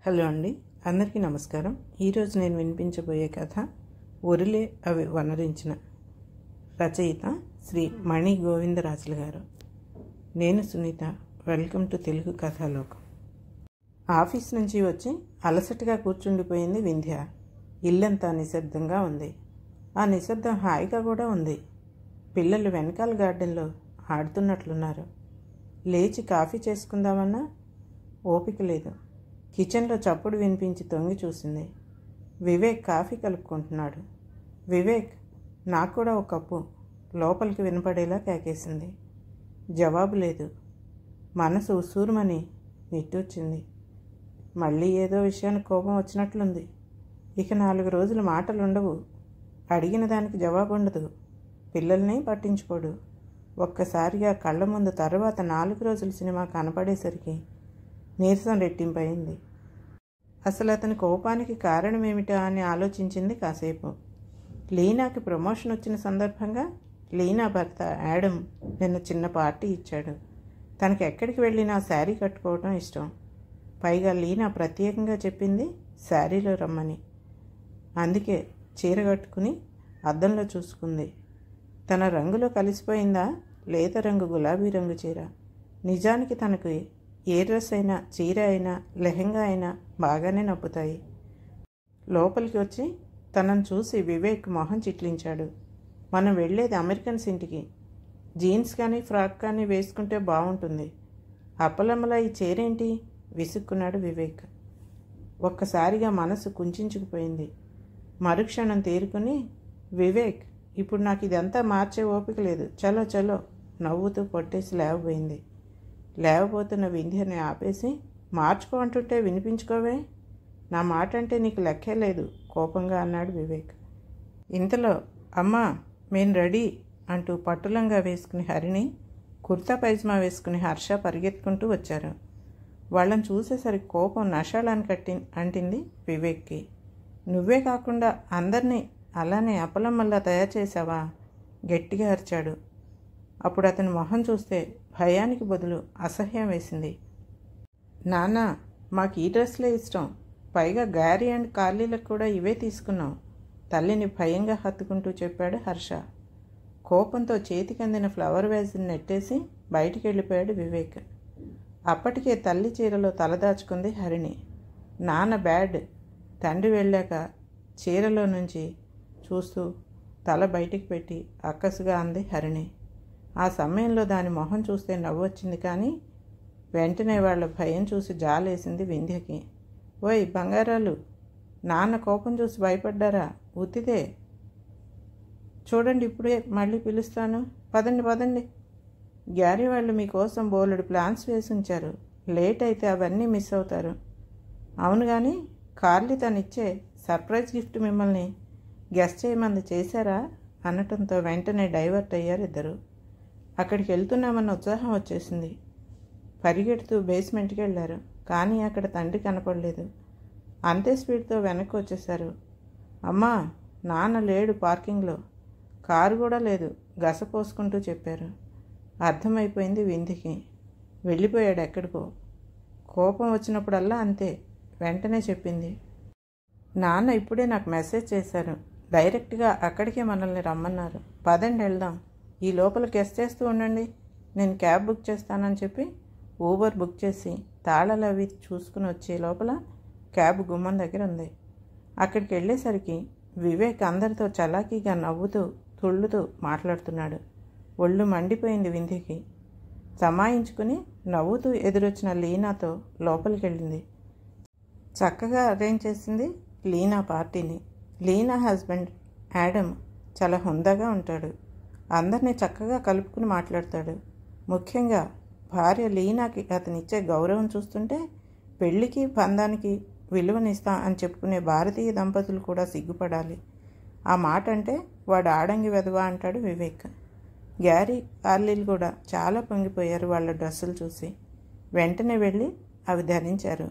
Hello అండి, అందరికీ నమస్కారం. ఈరోజు నేను వినిపించబోయే కథ ఒరిలే అవి వనరించిన. రచయిత శ్రీ మణి గోవిందరాజులు గారు. నేను Sunitha. Welcome to Telugu Kathalokam. Office నుంచి వచ్చి అలసటగా కూర్చుండిపోయింది వింధ్య. ఇల్లంతా నిశ్శబ్దంగా ఉంది. ఆ నిశ్శబ్దం హాయిగా కూడా ఉంది. పిల్లలు వెనకాల గార్డెన్లో ఆడుతున్నట్లున్నారు. లేచి కాఫీ చేసుకుందామన్నా ఓపిక లేదు. కిచెన్లో చప్పుడు వినిపించి తొంగి చూసింది. వివేక్ కాఫీ కలుపుకుంటున్నాడు. వివేక్, నాకు కూడా ఒక కప్పు, లోపలికి వినపడేలా కేకేసింది. జవాబు లేదు. మనసు ఉసూరుమని నిట్టూర్చింది. మళ్ళీ ఏదో విషయానికి కోపం వచ్చినట్లుంది. ఇక 4 రోజులు మాటలుండవు. అడిగిన దానికి జవాబు ఉండదు. పిల్లల్ని పట్టించుకోడు. ఒక్కసారిగా కళ్ళ ముందు తర్వాత 4 రోజుల సినిమా కనపడేసరికి నీరసం రెట్టింపయింది. అసలు అతని కోపానికి కారణమేమిటా అని ఆలోచించింది కాసేపు. లీనాకి ప్రమోషన్ వచ్చిన సందర్భంగా లీనా భర్త యాడమ్ నిన్న చిన్న పార్టీ ఇచ్చాడు. తనకి ఎక్కడికి వెళ్ళినా శారీ కట్టుకోవడం ఇష్టం. పైగా లీనా ప్రత్యేకంగా చెప్పింది శారీలో రమ్మని. అందుకే చీర కట్టుకుని అద్దంలో చూసుకుంది. తన రంగులో కలిసిపోయిందా? లేత రంగు గులాబీ రంగు చీర. నిజానికి తనకు ఏ డ్రెస్ అయినా, చీర అయినా, లెహెంగా అయినా బాగానే నప్పుతాయి. లోపలికి వచ్చి తనను చూసి వివేక్ మొహం చిట్లించాడు. మనం వెళ్ళేది అమెరికన్స్ ఇంటికి. జీన్స్ కానీ ఫ్రాక్ కానీ వేసుకుంటే బాగుంటుంది. అప్పలమ్మలా ఈ చీరేంటి? విసుక్కున్నాడు వివేక్. ఒక్కసారిగా మనసు కుంచుకుపోయింది. మరుక్షణం తేరుకుని, వివేక్, ఇప్పుడు నాకు ఇదంతా మార్చే ఓపిక లేదు, చలో చలో నవ్వుతూ పొట్టేసి లేవబోయింది. లేవబోతున్న వింధ్యని ఆపేసి, మార్చుకో అంటుంటే వినిపించుకోవే, నా మాట అంటే నీకు లెక్కే లేదు కోపంగా అన్నాడు వివేక్. ఇంతలో అమ్మా మేము రెడీ అంటూ పట్టులంగా వేసుకుని హరిణి, కుర్తా పైజమా వేసుకుని హర్ష పరిగెత్తుకుంటూ వచ్చారు. వాళ్ళని చూసేసరికి కోపం నషాలాన్ని అంటింది వివేక్కి. నువ్వే కాకుండా అందరినీ అలానే అప్పలమ్మల్లా తయారు చేశావా? గట్టిగా అరిచాడు. అప్పుడు అతని మొహం చూస్తే భయానికి బదులు అసహ్యం వేసింది. నాన్న, మాకు ఈ డ్రెస్లే ఇష్టం, పైగా గ్యారీ అండ్ కార్లీలకు కూడా ఇవే తీసుకున్నాం, తల్లిని భయంగా హత్తుకుంటూ చెప్పాడు హర్ష. కోపంతో చేతికి అందిన ఫ్లవర్ వేజ్ని నెట్టేసి బయటికి వెళ్ళిపోయాడు వివేక్. అప్పటికే తల్లి చీరలో తలదాచుకుంది హరిణి. నాన్న బ్యాడ్. తండ్రి వెళ్ళాక చీరలో నుంచి చూస్తూ తల బయటికి పెట్టి అక్కసుగా అంది హరిణి. ఆ సమయంలో దాని మొహం చూస్తే నవ్వొచ్చింది, కానీ వెంటనే వాళ్ళ భయం చూసి జాలేసింది వింధ్యకి. ఓయ్ బంగారాలు, నాన్న కోపం చూసి భయపడ్డారా? ఉత్తిదే. చూడండి, ఇప్పుడే మళ్ళీ పిలుస్తాను, పదండి పదండి. గ్యారీ వాళ్ళు మీకోసం బోలెడు ప్లాన్స్ వేసి ఉంచారు. లేట్ అయితే అవన్నీ మిస్ అవుతారు. అవును, కానీ కార్లీ తనిచ్చే సర్ప్రైజ్ గిఫ్ట్ మిమ్మల్ని గెస్ట్ చేయమంది చేశారా అనటంతో వెంటనే డైవర్ట్ అయ్యారు ఇద్దరు. అక్కడికి వెళ్తున్నామన్న ఉత్సాహం వచ్చేసింది. పరిగెడుతూ బేస్మెంట్కి వెళ్ళారు. కానీ అక్కడ తండ్రి కనపడలేదు. అంతే స్పీడ్తో వెనక్కి వచ్చేశారు. అమ్మా, నాన్న లేడు పార్కింగ్లో, కారు కూడా లేదు, గసపోసుకుంటూ చెప్పారు. అర్థమైపోయింది వింధ్యకి. వెళ్ళిపోయాడు ఎక్కడికో. కోపం వచ్చినప్పుడల్లా అంతే, వెంటనే చెప్పింది. నాన్న ఇప్పుడే నాకు మెసేజ్ చేశారు, డైరెక్ట్గా అక్కడికే మనల్ని రమ్మన్నారు, పదండి వెళ్దాం. ఈ లోపల గెస్ట్ చేస్తూ ఉండండి, నేను క్యాబ్ బుక్ చేస్తానని చెప్పి ఊబర్ బుక్ చేసి తాళాలు అవి చూసుకుని వచ్చే లోపల క్యాబ్ గుమ్మం దగ్గర ఉంది. అక్కడికి వెళ్ళేసరికి వివేక్ అందరితో చలాకీగా నవ్వుతూ తుళ్ళుతూ మాట్లాడుతున్నాడు. ఒళ్ళు మండిపోయింది వింధ్యకి. సమాయించుకుని నవ్వుతూ ఎదురొచ్చిన లీనాతో లోపలికి వెళ్ళింది. చక్కగా అరేంజ్ చేసింది లీనా పార్టీని. లీనా హస్బెండ్ యాడమ్ చాలా హుందాగా ఉంటాడు. అందరినీ చక్కగా కలుపుకుని మాట్లాడతాడు. ముఖ్యంగా భార్య లీనాకి అతనిచ్చే గౌరవం చూస్తుంటే పెళ్లికి బంధానికి విలువనిస్తా అని చెప్పుకునే భారతీయ దంపతులు కూడా సిగ్గుపడాలి. ఆ మాట అంటే వాడు ఆడంగి వెధవా అంటాడు వివేక్. గ్యారీ కార్లీలు కూడా చాలా పొంగిపోయారు వాళ్ళ డ్రెస్సులు చూసి. వెంటనే వెళ్ళి అవి ధరించారు.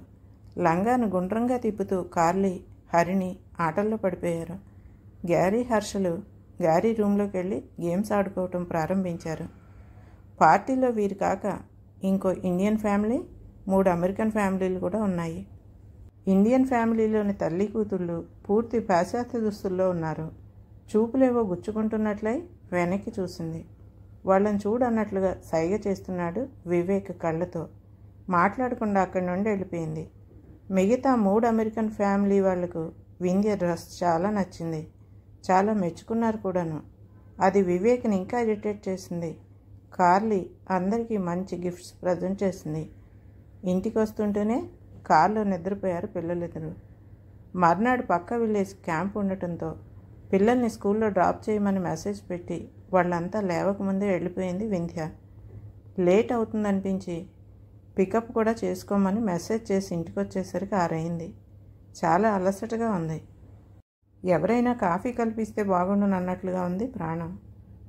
లంగాను గుండ్రంగా తిప్పుతూ కార్లీ, హరిణి ఆటల్లో పడిపోయారు. గ్యారీ హర్షలు గ్యారీ రూమ్లోకి వెళ్ళి గేమ్స్ ఆడుకోవటం ప్రారంభించారు. పార్టీలో వీరు కాక ఇంకో ఇండియన్ ఫ్యామిలీ, 3 అమెరికన్ ఫ్యామిలీలు కూడా ఉన్నాయి. ఇండియన్ ఫ్యామిలీలోని తల్లి కూతుళ్ళు పూర్తి పాశ్చాత్య దుస్తుల్లో ఉన్నారు. చూపులేవో గుచ్చుకుంటున్నట్లయి వెనక్కి చూసింది. వాళ్ళని చూడన్నట్లుగా సైగ చేస్తున్నాడు వివేక్ కళ్ళతో. మాట్లాడకుండా అక్కడి నుండి వెళ్ళిపోయింది. మిగతా 3 అమెరికన్ ఫ్యామిలీ వాళ్లకు వింధ్య డ్రెస్ చాలా నచ్చింది. చాలా మెచ్చుకున్నారు కూడాను. అది వివేక్ని ఇంకా ఇరిటేట్ చేసింది. కార్లీ అందరికీ మంచి గిఫ్ట్స్ ప్రజెంట్ చేసింది. ఇంటికి వస్తుంటేనే కార్లో నిద్రపోయారు పిల్లలిద్దరూ. మర్నాడు పక్క విలేజ్ క్యాంప్ ఉండటంతో పిల్లల్ని స్కూల్లో డ్రాప్ చేయమని మెసేజ్ పెట్టి వాళ్ళంతా లేవకముందే వెళ్ళిపోయింది వింధ్య. లేట్ అవుతుందనిపించి పికప్ కూడా చేసుకోమని మెసేజ్ చేసి ఇంటికి వచ్చేసరికి 6 అయింది. చాలా అలసటగా ఉంది. ఎవరైనా కాఫీ కల్పిస్తే బాగుండును అన్నట్లుగా ఉంది ప్రాణం.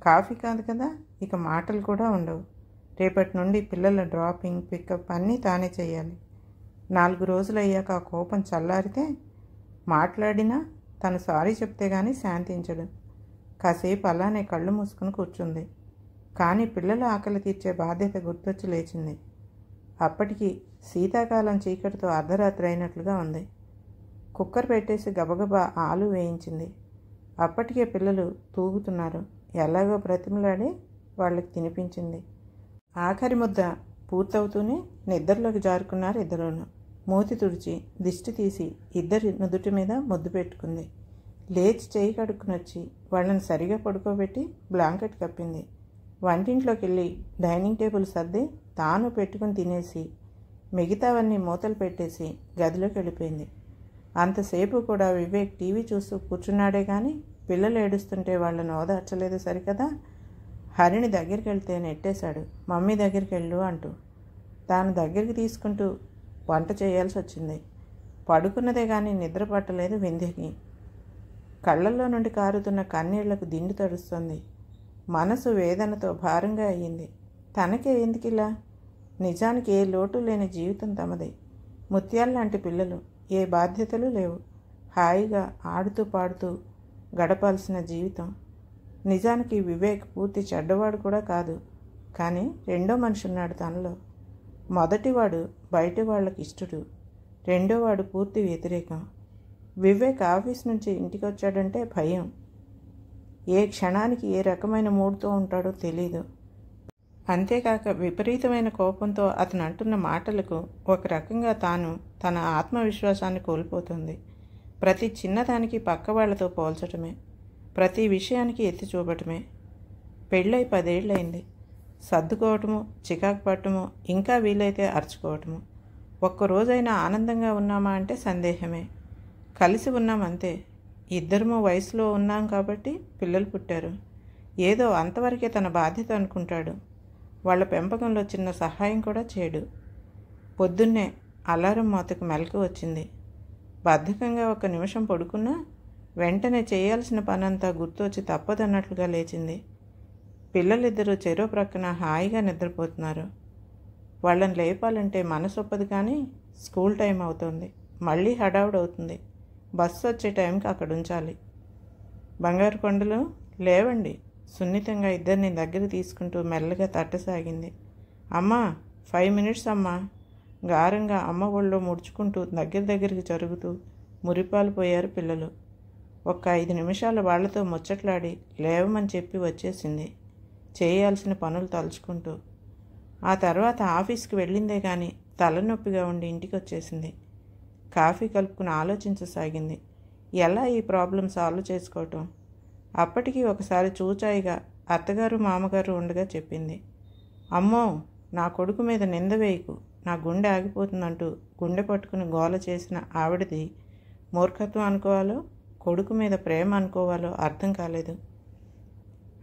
కాఫీ కాదు కదా, ఇక మాటలు కూడా ఉండవు. రేపటి నుండి పిల్లల డ్రాపింగ్ పికప్ అన్నీ తానే చేయాలి. 4 రోజులు అయ్యాక ఆ కోపం చల్లారితే మాట్లాడినా తను సారీ చెప్తే గానీ శాంతించడు. కాసేపు అలానే కళ్ళు మూసుకుని కూర్చుంది. కానీ పిల్లల ఆకలి తీర్చే బాధ్యత గుర్తొచ్చి లేచింది. అప్పటికి శీతాకాలం చీకటితో అర్ధరాత్రి అయినట్లుగా ఉంది. కుక్కర్ పెట్టేసి గబగబా ఆలు వేయించింది. అప్పటికే పిల్లలు తూగుతున్నారు. ఎలాగో బ్రతిమలాడి వాళ్ళకి తినిపించింది. ఆఖరి ముద్ద పూర్తవుతూనే నిద్రలోకి జారుకున్నారు ఇద్దరూను. మూతి తుడిచి దిష్టి తీసి ఇద్దరి నుదుటి మీద ముద్దు పెట్టుకుంది. లేచి చేయి కడుక్కుని వచ్చి వాళ్ళని సరిగా పడుకోబెట్టి బ్లాంకెట్ కప్పింది. వంటింట్లోకి వెళ్ళి డైనింగ్ టేబుల్ సర్ది తాను పెట్టుకుని తినేసి మిగతావన్నీ మూతలు పెట్టేసి గదిలోకి వెళ్ళిపోయింది. అంతసేపు కూడా వివేక్ టీవీ చూస్తూ కూర్చున్నాడే కానీ పిల్లలు ఏడుస్తుంటే వాళ్ళని ఓదార్చలేదు సరికదా. హరిని దగ్గరికి వెళ్తే నెట్టేశాడు. మమ్మీ దగ్గరికి వెళ్ళు అంటూ. తాను దగ్గరికి తీసుకుంటూ వంట చేయాల్సి వచ్చింది. పడుకున్నదే కానీ నిద్ర పట్టలేదు వింధ్యకి. కళ్ళల్లో నుండి కారుతున్న కన్నీళ్లకు దిండు తడుస్తుంది. మనసు వేదనతో భారంగా అయ్యింది. తనకే ఎందుకిలా? నిజానికి ఏ లోటు లేని జీవితం తమది. ముత్యాల్లాంటి పిల్లలు, ఏ బాధ్యతలు లేవు. హాయిగా ఆడుతూ పాడుతూ గడపాల్సిన జీవితం. నిజానికి వివేక్ పూర్తి చెడ్డవాడు కూడా కాదు. కానీ రెండో మనిషి ఉన్నాడు తనలో. మొదటివాడు బయట వాళ్ళకి ఇష్టడు, రెండోవాడు పూర్తి వ్యతిరేకం. వివేక్ ఆఫీస్ నుంచి ఇంటికి వచ్చాడంటే భయం. ఏ క్షణానికి ఏ రకమైన మూడ్తో ఉంటాడో తెలీదు. అంతేకాక విపరీతమైన కోపంతో అతను అంటున్న మాటలకు ఒక రకంగా తాను తన ఆత్మవిశ్వాసాన్ని కోల్పోతుంది. ప్రతి చిన్నదానికి పక్క వాళ్లతో పోల్చటమే, ప్రతి విషయానికి ఎత్తి చూపటమే. పెళ్ళై 10 ఏళ్ళయింది. సర్దుకోవటము, చికాకు పట్టము, ఇంకా వీలైతే అరుచుకోవటము. ఒక్కరోజైనా ఆనందంగా ఉన్నామా అంటే సందేహమే. కలిసి ఉన్నామంతే. ఇద్దరము వయసులో ఉన్నాం కాబట్టి పిల్లలు పుట్టారు. ఏదో అంతవరకే తన బాధ్యత అనుకుంటాడు. వాళ్ళ పెంపకంలో చిన్న సహాయం కూడా చేయడు. పొద్దున్నే అలారం మోతకు మెలకు వచ్చింది. బద్ధకంగా 1 నిమిషం పడుకున్నా వెంటనే చేయాల్సిన పనంతా గుర్తొచ్చి తప్పదన్నట్లుగా లేచింది. పిల్లలిద్దరూ చెరో ప్రక్కన హాయిగా నిద్రపోతున్నారు. వాళ్ళని లేపాలంటే మనసొప్పదు. కానీ స్కూల్ టైం అవుతుంది. మళ్ళీ హడావుడవుతుంది. బస్సు వచ్చే టైంకి అక్కడ ఉంచాలి. బంగారు కొండలు లేవండి. సున్నితంగా ఇద్దరిని దగ్గర తీసుకుంటూ మెల్లగా తట్టసాగింది. అమ్మా 5 మినిట్స్ అమ్మా. గారంగా అమ్మ ఒళ్ళో ముడుచుకుంటూ దగ్గరికి జరుగుతూ మురిపాలు పోయారు పిల్లలు. 5 నిమిషాలు వాళ్లతో ముచ్చట్లాడి లేవమని చెప్పి వచ్చేసింది, చేయాల్సిన పనులు తలుచుకుంటూ. ఆ తర్వాత ఆఫీస్కి వెళ్ళిందే కానీ తలనొప్పిగా ఉండి ఇంటికి వచ్చేసింది. కాఫీ కలుపుకుని ఆలోచించసాగింది. ఎలా ఈ ప్రాబ్లం సాల్వ్ చేసుకోవటం? అప్పటికి ఒకసారి చూచాయిగా అత్తగారు మామగారు ఉండగా చెప్పింది. అమ్మో, నా కొడుకు మీద నింద వేయకు, నా గుండె ఆగిపోతుందంటూ గుండె పట్టుకుని గోల చేసిన ఆవిడది మూర్ఖత్వం అనుకోవాలో కొడుకు మీద ప్రేమ అనుకోవాలో అర్థం కాలేదు.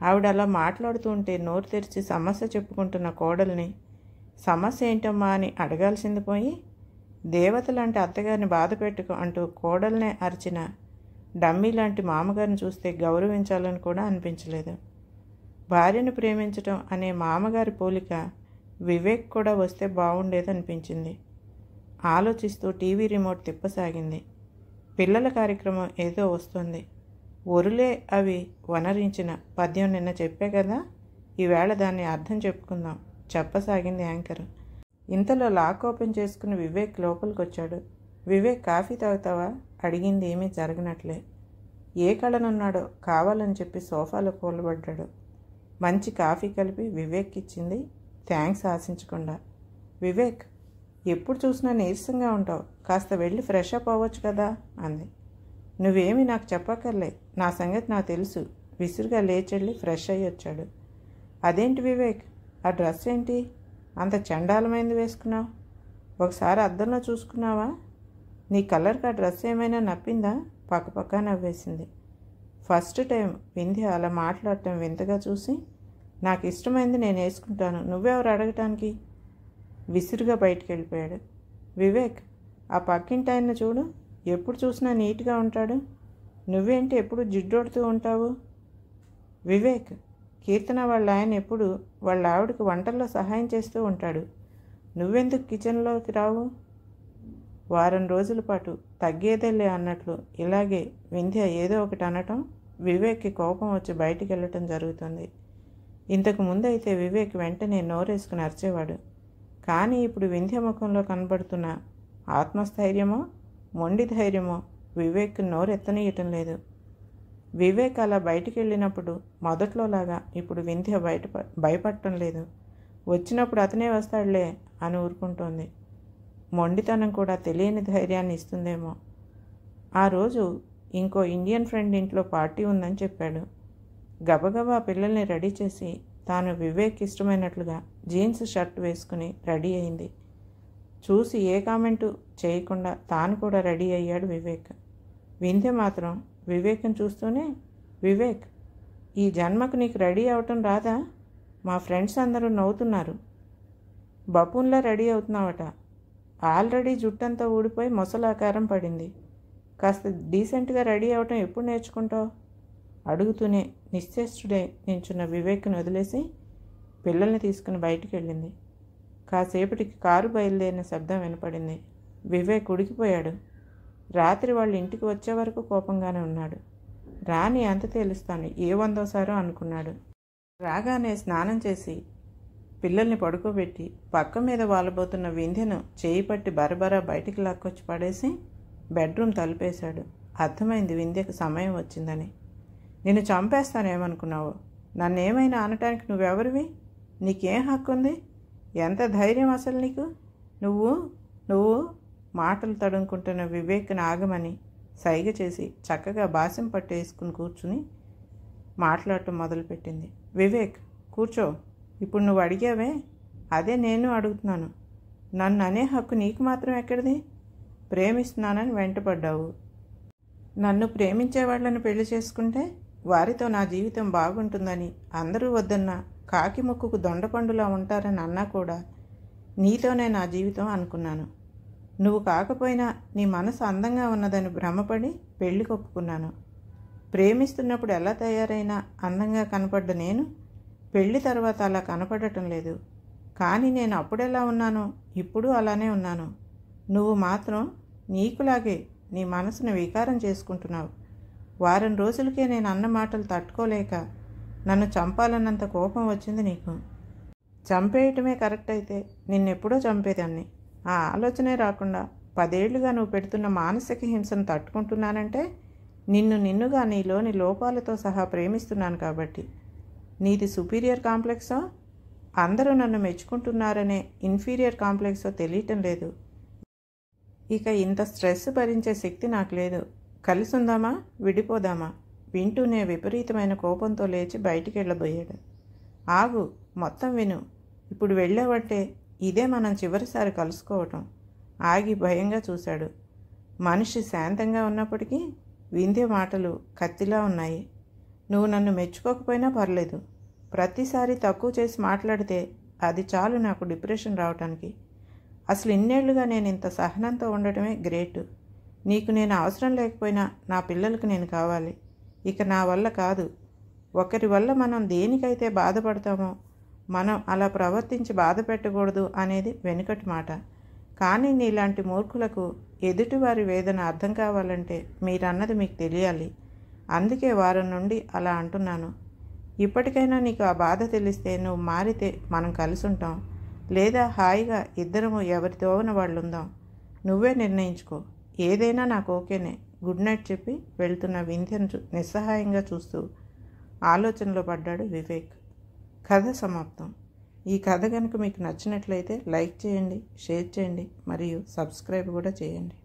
ఆవిడ అలా మాట్లాడుతూ ఉంటే నోరు తెరిచి సమస్య చెప్పుకుంటున్న కోడల్ని సమస్య ఏంటమ్మా అని అడగాల్సింది పోయి దేవతలాంటి అత్తగారిని బాధ పెట్టుకో అంటూ కోడల్నే అరిచిన డమ్మీ లాంటి మామగారిని చూస్తే గౌరవించాలని కూడా అనిపించలేదు. భార్యను ప్రేమించటం అనే మామగారి పోలిక వివేక్ కూడా వస్తే బాగుండేదనిపించింది. ఆలోచిస్తూ టీవీ రిమోట్ తిప్పసాగింది. పిల్లల కార్యక్రమం ఏదో వస్తుంది. ఒరులే అవి వనరించిన పద్యం నిన్న చెప్పే కదా, ఈవేళ దాన్ని అర్థం చెప్పుకుందాం చెప్పసాగింది యాంకర్. ఇంతలో లాక్ ఓపెన్ చేసుకుని వివేక్ లోపలికి వచ్చాడు. వివేక్ కాఫీ తాగుతావా అడిగింది ఏమీ జరగనట్లే. ఏ కళనున్నాడో కావాలని చెప్పి సోఫాలో కూలబడ్డాడు. మంచి కాఫీ కలిపి వివేక్ ఇచ్చింది, థ్యాంక్స్ ఆశించకుండా. వివేక్, ఎప్పుడు చూసినా నీరసంగా ఉంటావు, కాస్త వెళ్ళి ఫ్రెష్ అప్ అవ్వచ్చు కదా అంది. నువ్వేమీ నాకు చెప్పక్కర్లే, నా సంగతి నాకు తెలుసు. విసురుగా లేచెళ్ళి ఫ్రెష్ అయ్యి వచ్చాడు. అదేంటి వివేక్, ఆ డ్రెస్ ఏంటి అంత చండాలమైంది వేసుకున్నావు? ఒకసారి అద్దంలో చూసుకున్నావా? నీ కలర్కి ఆ డ్రెస్ ఏమైనా నప్పిందా? పక్కపక్క నవ్వేసింది. ఫస్ట్ టైం వింధ్య అలా మాట్లాడటం వింతగా చూసి, నాకు ఇష్టమైంది నేను వేసుకుంటాను, నువ్వెవరు అడగటానికి? విసురుగా బయటికి వెళ్ళిపోయాడు. వివేక్, ఆ పక్కింటి ఆయన చూడు, ఎప్పుడు చూసినా నీట్గా ఉంటాడు, నువ్వేంటి ఎప్పుడు జిడ్డొడుతూ ఉంటావు? వివేక్, కీర్తన వాళ్ళ ఆయన ఎప్పుడు వాళ్ళ ఆవిడకి వంటల్లో సహాయం చేస్తూ ఉంటాడు, నువ్వెందుకు కిచెన్లోకి రావు? వారం రోజుల పాటు తగ్గేదేలే అన్నట్లు ఇలాగే వింధ్య ఏదో ఒకటి అనటం వివేక్కి కోపం వచ్చి బయటికి వెళ్ళటం జరుగుతుంది. ఇంతకు ముందైతే వివేక్ వెంటనే నోరేసుకుని అరిచేవాడు. కానీ ఇప్పుడు వింధ్య ముఖంలో కనబడుతున్న ఆత్మస్థైర్యమో మొండి ధైర్యమో వివేక్ నోరెత్తనీయటం లేదు. వివేక్ అలా బయటికి వెళ్ళినప్పుడు మొదట్లోలాగా ఇప్పుడు వింధ్య భయపడటం లేదు. వచ్చినప్పుడు అతనే వస్తాడులే అని ఊరుకుంటోంది. మొండితనం కూడా తెలియని ధైర్యాన్ని ఇస్తుందేమో. ఆ రోజు ఇంకో ఇండియన్ ఫ్రెండ్ ఇంట్లో పార్టీ ఉందని చెప్పాడు. గబగబా పిల్లల్ని రెడీ చేసి తాను వివేక్ ఇష్టమైనట్లుగా జీన్స్ షర్ట్ వేసుకుని రెడీ అయింది. చూసి ఏ కామెంటు చేయకుండా తాను కూడా రెడీ అయ్యాడు వివేక్. వింధ్య మాత్రం వివేక్ని చూస్తూనే, వివేక్, ఈ జన్మకు నీకు రెడీ అవటం రాదా? మా ఫ్రెండ్స్ అందరూ నవ్వుతున్నారు, బపూన్లా రెడీ అవుతున్నావట, ఆల్రెడీ జుట్టంతా ఊడిపోయి మొసలాకారం పడింది, కాస్త డీసెంట్గా రెడీ అవటం ఎప్పుడు నేర్చుకుంటావు? అడుగుతూనే నిశ్చేష్టుడై నించున్న వివేక్ని వదిలేసి పిల్లల్ని తీసుకుని బయటికి వెళ్ళింది. కాసేపటికి కారు బయలుదేరిన శబ్దం వినపడింది. వివేక్ ఉడికిపోయాడు. రాత్రి వాళ్ళ ఇంటికి వచ్చే వరకు కోపంగానే ఉన్నాడు. రాని అంత తేలుస్తాను, ఏ 100సారో అనుకున్నాడు. రాగానే స్నానం చేసి పిల్లల్ని పడుకోబెట్టి పక్క మీద వాలబోతున్న వింధ్యను చేయి పట్టి బరబరా బయటికి లాక్కొచ్చి పడేసి బెడ్రూమ్ తలుపేశాడు. అర్థమైంది వింధ్యకు సమయం వచ్చిందని. నిన్ను చంపేస్తానేమనుకున్నావు? నన్నేమైనా అనటానికి నువ్వెవరివి? నీకేం హక్కు ఉంది? ఎంత ధైర్యం అసలు నీకు? నువ్వు మాటలు తడుముకుంటున్న వివేక్ని ఆగమని సైగ చేసి చక్కగా బాసం పట్టు వేసుకుని కూర్చుని మాట్లాడటం మొదలుపెట్టింది. వివేక్, కూర్చో. ఇప్పుడు నువ్వు అడిగావే, అదే నేను అడుగుతున్నాను. నన్ను అనే హక్కు నీకు మాత్రం ఎక్కడిది? ప్రేమిస్తున్నానని వెంటపడ్డావు. నన్ను ప్రేమించే వాళ్ళని పెళ్లి చేసుకుంటే వారితో నా జీవితం బాగుంటుందని అందరూ వద్దన్నా కాకి ముక్కుకు దొండపండులా ఉంటారని అన్నా కూడా నీతోనే నా జీవితం అనుకున్నాను. నువ్వు కాకపోయినా నీ మనసు అందంగా ఉన్నదని భ్రమపడి పెళ్లి కొప్పుకున్నాను. ప్రేమిస్తున్నప్పుడు ఎలా తయారైనా అందంగా కనపడ్డ నేను పెళ్లి తర్వాత అలా కనపడటం లేదు. కానీ నేను అప్పుడెలా ఉన్నానో ఇప్పుడు అలానే ఉన్నాను. నువ్వు మాత్రం నీకులాగే నీ మనసును వికారం చేసుకుంటున్నావు. వారం రోజులకే నేను అన్న మాటలు తట్టుకోలేక నన్ను చంపాలన్నంత కోపం వచ్చింది నీకు. చంపేయటమే కరెక్ట్ అయితే నిన్నెప్పుడో చంపేదాన్ని. ఆ ఆలోచనే రాకుండా 10 ఏళ్లుగా నువ్వు పెడుతున్న మానసిక హింసను తట్టుకుంటున్నానంటే నిన్నుగా నీలోని లోపాలతో సహా ప్రేమిస్తున్నాను కాబట్టి. నీది సుపీరియర్ కాంప్లెక్సో, అందరూ నన్ను మెచ్చుకుంటున్నారనే ఇన్ఫీరియర్ కాంప్లెక్సో తెలియటం లేదు. ఇక ఇంత స్ట్రెస్ భరించే శక్తి నాకు లేదు. కలిసి ఉందామా, విడిపోదామా? వింటూనే విపరీతమైన కోపంతో లేచి బయటికి వెళ్ళబోయాడు. ఆగు, మొత్తం విను. ఇప్పుడు వెళ్ళావంటే ఇదే మనం చివరిసారి కలుసుకోవటం. ఆగి భయంగా చూశాడు. మనిషి శాంతంగా ఉన్నప్పటికీ వింధ్య మాటలు కత్తిలా ఉన్నాయి. నువ్వు నన్ను మెచ్చుకోకపోయినా పర్లేదు, ప్రతిసారి తక్కువ చేసి మాట్లాడితే అది చాలు నాకు డిప్రెషన్ రావటానికి. అసలు ఇన్నేళ్లుగా నేను ఇంత సహనంతో ఉండటమే గ్రేట్. నీకు నేను అవసరం లేకపోయినా నా పిల్లలకు నేను కావాలి. ఇక నా వల్ల కాదు. ఒకరి వల్ల మనం దేనికైతే బాధపడతామో మనం అలా ప్రవర్తించి బాధ పెట్టకూడదు అనేది వెనుకటి మాట. కానీ నీలాంటి మూర్ఖులకు ఎదుటివారి వేదన అర్థం కావాలంటే మీరన్నది మీకు తెలియాలి. అందుకే వారం నుండి అలా అంటున్నాను. ఇప్పటికైనా నీకు ఆ బాధ తెలిస్తే నువ్వు మారితే మనం కలిసి ఉంటాం, లేదా హాయిగా ఇద్దరము ఎవరి తోవన వాళ్ళు ఉందాం. నువ్వే నిర్ణయించుకో. ఏదైనా నాకు ఓకేనే, గుడ్ నైట్ చెప్పి వెళ్తున్న వింధ్యను నిస్సహాయంగా చూస్తూ ఆలోచనలో పడ్డాడు వివేక్. కథ సమాప్తం. ఈ కథ కనుక మీకు నచ్చినట్లయితే లైక్ చేయండి, షేర్ చేయండి మరియు సబ్స్క్రైబ్ కూడా చేయండి.